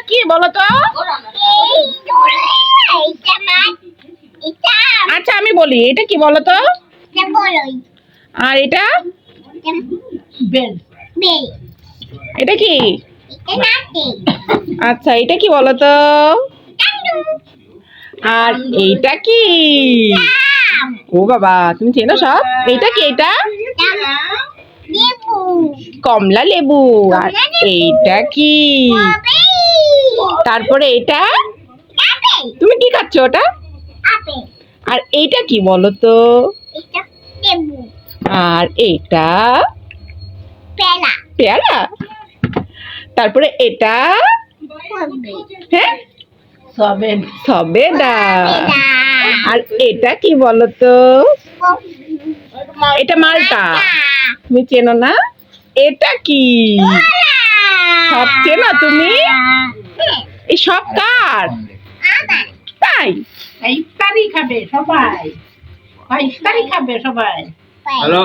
কি বলো তো? আচ্ছা আমি বলি, এটা কি বলো তো? আর এটা? এটা কি? আচ্ছা এটা কি বলো তো? আর এইটা কি? ও বাবা, তুমি চেনো সব? এইটা কি? এটা কমলা লেবু। আর এইটা কি? তারপরে এটা তুমি কি খাচ্ছ ওটা? আর এইটা কি বলো তো? আর এইটা পেয়ারা। তারপরে এটা হ্যাঁ সবেদা। আর এটা কি বলো তো? এটা মালটা। তুমি চেনো না? এটা কি? সব চেনো তুমি? এই সব কার? তাই ইফতারি খাবে সবাই, ইফতারি খাবে সবাই। হ্যালো।